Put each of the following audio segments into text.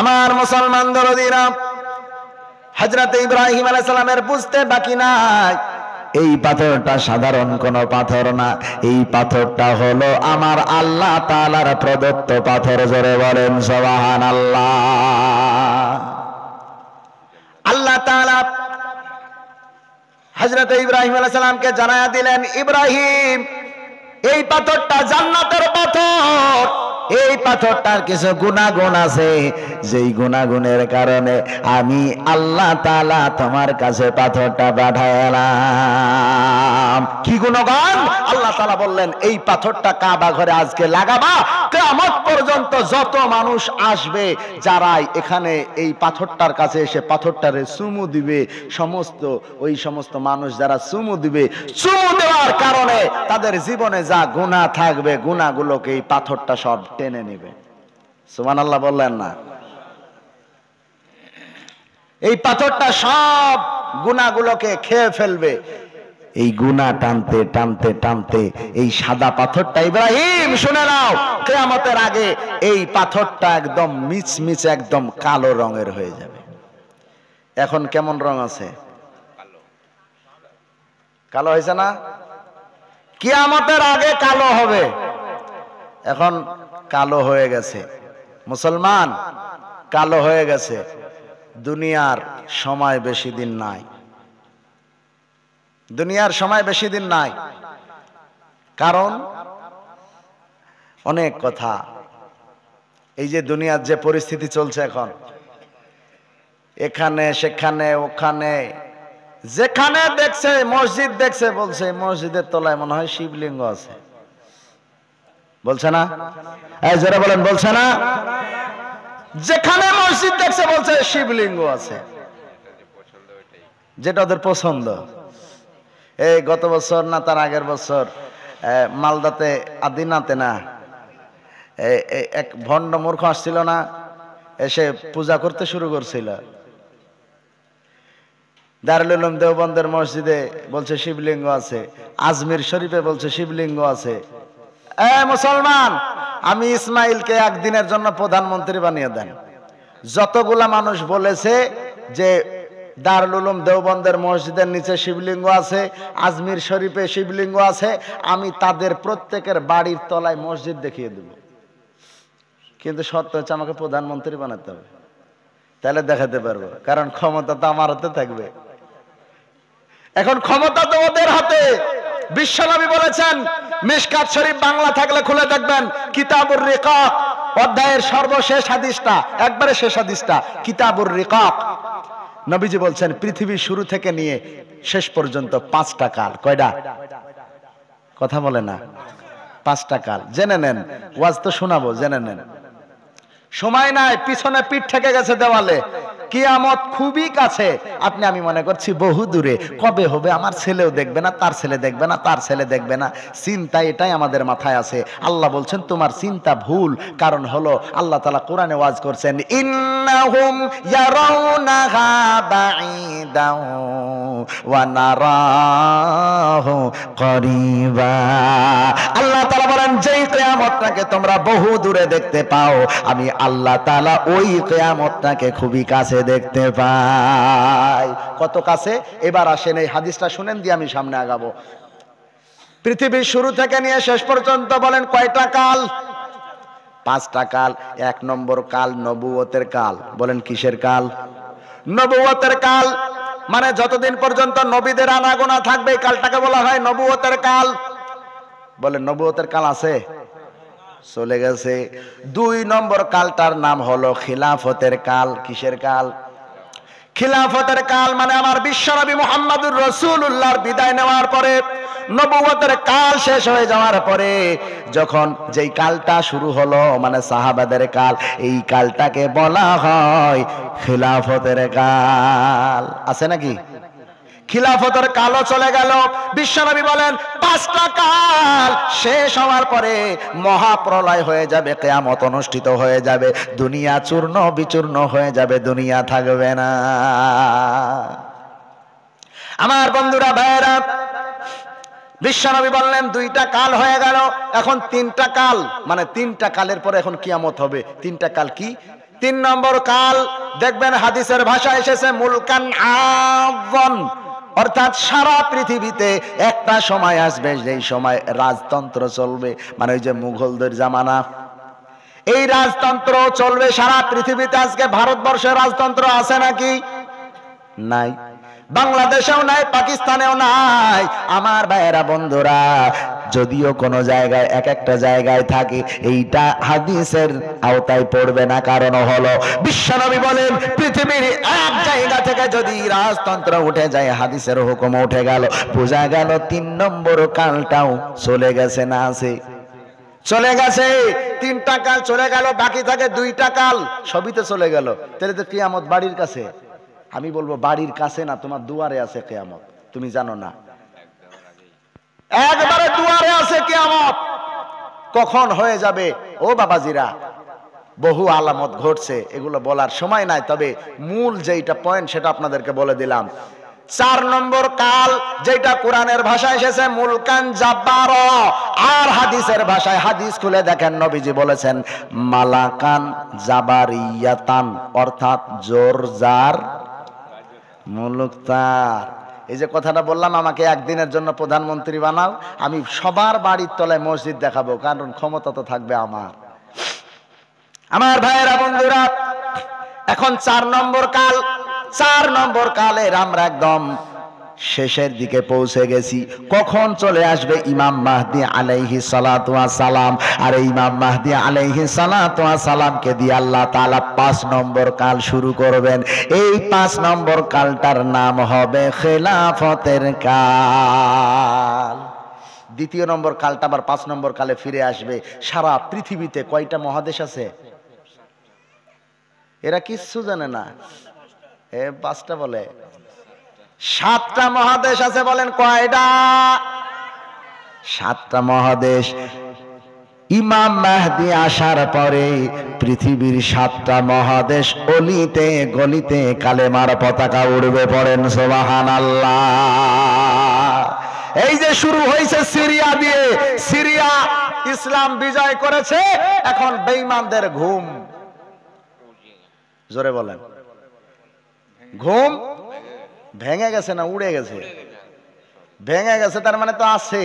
আমার মুসলমান দরদিরা, হযরত ইব্রাহিম আলাইহিস সালামের বুঝতে বাকি নাই, এই পাথরটা সাধারণ কোন পাথর না, এই পাথরটা হলো আমার আল্লাহ তাআলার প্রদত্ত পাথর। জোরে বলেন সুবহানাল্লাহ। আল্লাহ তাআলা হযরত ইব্রাহিম আলাইহিস সালামকে জানায়া দিলেন, ইব্রাহিম, এই পাথরটা জান্নাতের পাথর। এই পাথরটার কিছু গুনাহগুণ আছে, যেই গুনাহগুণের কারণে আমি আল্লাহ তাআলা তোমার কাছে পাথরটা পাঠালাম। কি গুণগান? আল্লাহ তাআলা বললেন, এই পাথরটা কাবা ঘরে আজকে লাগাবা, কিয়ামত পর্যন্ত যত মানুষ আসবে, যারাই এখানে এই পাথরটার কাছে এসে পাথরটারে চুমু দিবে, ওই সমস্ত মানুষ যারা চুমু দিবে, চুমু দেওয়ার কারণে তাদের জীবনে যা গুনাহ থাকবে, গুনাহগুলোকে এই পাথরটা সব টেনে নেবে। সুবহানাল্লাহ বললেন না? এই পাথরটা সব গুনাহগুলোকে খেয়ে ফেলবে। এই গুনাহ টানতে টানতে টানতে এই সাদা পাথরটা, ইব্রাহিম শুনে নাও, কিয়ামতের আগে এই পাথরটা একদম মিচমিচে একদম কালো রঙের হয়ে যাবে। এখন কেমন রং আছে? কালো হয়েছে না? কিয়ামতের আগে কালো হবে, এখন কালো হয়ে গেছে। মুসলমান, কালো হয়ে গেছে। দুনিয়ার সময় বেশি দিন নাই, দুনিয়ার সময় বেশি দিন নাই। কারণ অনেক কথা, এই যে দুনিয়ার যে পরিস্থিতি চলছে এখন, এখানে সেখানে ওখানে যেখানে দেখছে মসজিদ দেখছে, বলছে মসজিদের তলায় মনে হয় শিবলিঙ্গ আছে। বলছে না? এই যারা বলেন, বলছে না? যেখানে মসজিদ দেখছে বলছে শিবলিঙ্গ আছে, যেটা ওদের পছন্দ। এই গত বছর না তার আগের বছর মালদাতে আদিনাতে না এক ভণ্ড মূর্খ আসছিল না, এসে পূজা করতে শুরু করছিল। দারুল উলুম দেওবন্দের মসজিদে বলছে শিবলিঙ্গ আছে, আজমির শরীফে বলছে শিবলিঙ্গ আছে। মুসলমান, আমি ইসমাইলকে একদিনের জন্য প্রধানমন্ত্রী বানিয়ে দেন। যতগুলা মানুষ বলেছে যে দারুল উলুম দেওবন্দের মসজিদের নিচে শিবলিঙ্গ আছে, আজমির শরীফে শিবলিঙ্গ আছে, আমি তাদের প্রত্যেকের বাড়ির তলায় মসজিদ দেখিয়ে দেব। কিন্তু শর্ত হচ্ছে আমাকে প্রধানমন্ত্রী বানাতে হবে, তাহলে দেখাতে পারবো। কারণ ক্ষমতা তো আমার হাতে থাকবে। এখন ক্ষমতা তো ওদের হাতে। বিশ্বনবী বলেছেন, মিশকাত শরীফ বাংলা থাকলে খুলে দেখবেন, কিতাবুর রিকাক অধ্যায়ের সর্বশেষ হাদিসটা, একবারে শেষ হাদিসটা, কিতাবুর রিকাক। নবীজি বলছেন, পৃথিবীর শুরু থেকে নিয়ে শেষ পর্যন্ত 5টা কাল। কয়টা? কথা বলে না? 5টা কাল। জেনে নেন, ওয়াজ তো শোনাবো, জেনে নেন। সময় নাই, পিছনে পিঠ থেকে গেছে দেওয়ালে। কিয়ামত খুবই কাছে। আমি মনে করছি বহু দূরে। কবে হবে? আমার ছেলেও দেখবে না, তার ছেলে দেখবে না, তার ছেলে দেখবে না। চিন্তা এটাই আমাদের মাথায় আছে। আল্লাহ বলছেন তোমার চিন্তা ভুল। কারণ হলো আল্লাহ তাআলা কোরআনে ওয়াজ করছেন, ইন্নাহুম ইয়ারাউনাহা বাঈদাও ওয়া নারাহু করিবা। আল্লাহ তাআলা বলেন, যেই কিয়ামতটাকে তোমরা বহু দূরে দেখতে পাও, আমি আল্লাহ তাআলা ওই কিয়ামতটাকে খুবই কাছে দেখতে পাই। কত কাছে? এবার আসেন এই হাদিসটা শুনেন দিয়ে আমি সামনে আগাবো। পৃথিবীর শুরু থেকে নিয়ে শেষ পর্যন্ত বলেন কয়টা কাল? 5টা কাল। 1 নম্বর কাল নবুয়তের কাল। বলেন কিসের কাল? নবুয়তের কাল। মানে যতদিন পর্যন্ত নবীদের আনাগোনা থাকবে এই কালটাকে বলা হয় নবুয়তের কাল। বলেন নবুয়তের কাল আছে? চলে গেছে। 2 নম্বর কালটার নাম হলো খিলাফতের কাল। কিসের কাল? খিলাফতের কাল। মানে আমার বিশ্বনবী মুহাম্মদুর রাসূলুল্লাহর বিদায় নেওয়ার পরে, নবুয়তের কাল শেষ হয়ে যাওয়ার পরে যখন যেই কালটা শুরু হলো, মানে সাহাবাদের কাল, এই কালটাকে বলা হয় খিলাফতের কাল। আছে নাকি? খিলাফতের কালও চলে গেল। বিশ্বনবী বলেন 5টা কাল শেষ হওয়ার পরে মহাপ্রলয় হয়ে যাবে, কিয়ামত অনুষ্ঠিত হয়ে যাবে, দুনিয়া চূর্ণ বিচূর্ণ হয়ে যাবে, দুনিয়া থাকবে না। আমার বন্ধুরা, ভাইয়েরা, বিশ্বনবী বললেন 2টা কাল হয়ে গেল, এখন 3টা কাল। মানে 3টা কালের পরে এখন কিয়ামত হবে। 3টা কাল কি? 3 নম্বর কাল দেখবেন হাদিসের ভাষা এসেছে মুলকান আযম, অর্থাৎ সারা পৃথিবীতে একটা সময় আসবে যেই সময় রাজতন্ত্র চলবে, মানে ওই যে মুঘলদের জামানা, এই রাজতন্ত্র চলবে সারা পৃথিবীতে। আজকে ভারতবর্ষের রাজতন্ত্র আছে নাকি? নাই। বাংলাদেশেও নাই, পাকিস্তানেও নাই। আমার ভাইয়েরা বন্ধুরা, যদিও কোন জায়গায় এক একটা জায়গায় থাকে, এইটা হাদিসের আওতায় পড়বে না। কারণ হলো বিশ্বনবী বলেন পৃথিবীর এক জায়গা থেকে যদি রাজতন্ত্র উঠে যায়, হাদিসের হুকুম উঠে গেল, বোঝা গেল 3 নম্বর কালটাও চলে গেছে। না আছে? চলে গেছে। 3টা কাল চলে গেল, বাকি থাকে 2টা কাল, সবই তো চলে গেল। তাহলে তো কিয়ামত বাড়ির কাছে। আমি বলবো বাড়ির কাছে না, তোমার দুয়ারে আছে কিয়ামত, তুমি জানো না? একবারে দুয়ারে আছে কিয়ামত। কখন হয়ে যাবে ও বাবাজিরা, বহু আলামত ঘটছে, এগুলো বলার সময় নাই। তবে মূল যেটা পয়েন্ট সেটা আপনাদেরকে বলে দিলাম। 4 নম্বর কাল, যেটা কোরআনের ভাষায় এসেছে মুলকান জাব্বার, আর হাদিসের ভাষায়, হাদিস খুলে দেখেন নবীজি বলেছেন মালাকান জাবারিয়াতান, অর্থাৎ জোর জার মুলুক তার। এই যে কথাটা বললাম, আমাকে একদিনের জন্য প্রধানমন্ত্রী বানাও, আমি সবার বাড়ির তলায় মসজিদ দেখাবো, কারণ ক্ষমতা তো থাকবে আমার। আমার ভাইয়েরা বন্ধুরা, এখন 4 নম্বর কাল। 4 নম্বর কালের আমরা একদম শেষের দিকে পৌঁছে গেছি। কখন চলে আসবে ইমাম মাহদি আলাইহিস সালাতু ওয়াস সালাম, আর ইমাম মাহদি আলাইহিস সালাতু ওয়াস সালামকে দিয়ে আল্লাহ তাআলা 5 নম্বর কাল শুরু করবেন। এই 5 নম্বর কালটার নাম হবে খেলাফতের কাল। 2য় নম্বর কালটা আবার 5 নম্বর কালে ফিরে আসবে। সারা পৃথিবীতে কয়টা মহাদেশ আছে? এরা কিচ্ছু জানে না। 5টা বলে, 7টা মহাদেশ আছে। বলেন কয়টা? 7টা মহাদেশ। ইমাম মাহদি আসার পরে পৃথিবীর 7টা মহাদেশ অলিতে গলিতে কালেমার পতাকা উড়বে। পড়েন সুবহানাল্লাহ। এই যে শুরু হয়েছে সিরিয়া দিয়ে, সিরিয়া ইসলাম বিজয় করেছে, এখন বেঈমানদের ঘুম। জোরে বলেন, ঘুম ভেঙে গেছে না উড়ে গেছে? ভেঙে গেছে, তার মানে তো আছে।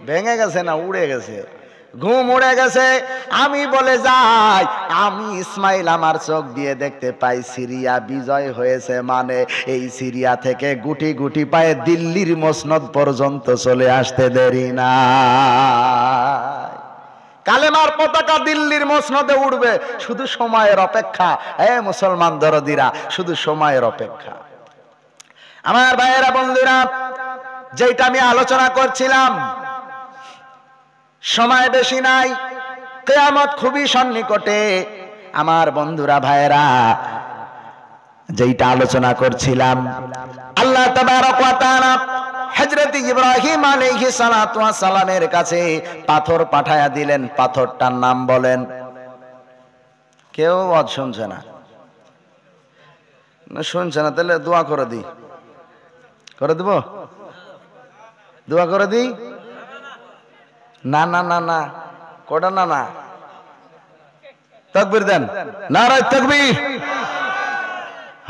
ভেঙে গেছে না উড়ে গেছে? ঘুম উড়ে গেছে। আমি বলে যাই, আমি ইসমাইল আমার চোখ দিয়ে দেখতে পাই সিরিয়া বিজয় হয়েছে, মানে এই সিরিয়া থেকে গুটি গুটি পায়ে দিল্লির মসনদ পর্যন্ত চলে আসতে দেরি না। কালেমার পতাকা দিল্লির মসনদে উঠবে, শুধু সময়ের অপেক্ষা। মুসলমান দরদিরা, শুধু সময়ের অপেক্ষা। আমার ভাইয়েরা বন্ধুরা, যেটা আমি আলোচনা করছিলাম, সময় বেশি নাই, কিয়ামত খুবই সন্নিকটে। আমার বন্ধুরা ভাইয়েরা, যেটা আলোচনা করছিলাম, আল্লাহ তাবারক ওয়া তাআলা হযরত ইব্রাহিম আলাইহিস সালাতু ওয়াস সালামের কাছে পাথর পাঠায়া দিলেন। পাথরটার নাম বলেন? কেউ আজ শুনছে না? শুনছে না? তাহলে দোয়া করে দিই। করে দেব? দোয়া করে দিই? না না না না, কোটা না না, তাকবীর দেন, নারায়ে তাকবীর।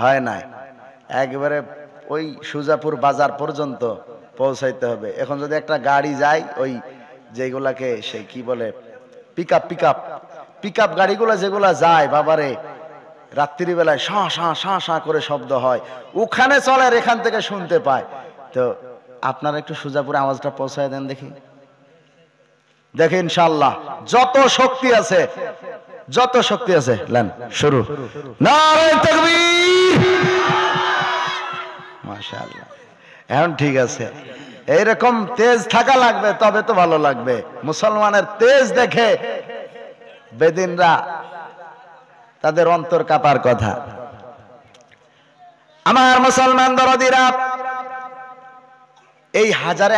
হয় নাই, একবারে ওই সুজাপুর বাজার পর্যন্ত পৌঁছাইতে হবে। এখন যদি একটা গাড়ি যায়, ওই যেগুলাকে সেই কি বলে, পিকআপ গাড়িগুলো যেগুলা যায়, বাবারে রাত্রি বেলায় শাঁ শাঁ শাঁ শাঁ করে শব্দ হয়, ওখানে চলে, এখান থেকে শুনতে পায়। তো আপনারা একটু সুজাপুরে আওয়াজটা পৌঁছায় দেন দেখি। দেখে ইনশাআল্লাহ যত শক্তি আছে, যত শক্তি আছে, লেন শুরু। নারে তাকবীর। মাশাআল্লাহ, এখন ঠিক আছে। এইরকম তেজ থাকা লাগবে, তবে তো ভালো লাগবে। মুসলমানের তেজ দেখে বেদিনরা তাদের অন্তর কাঁপার কথা। আমার মুসলমান দরদিরা, এই হাজারে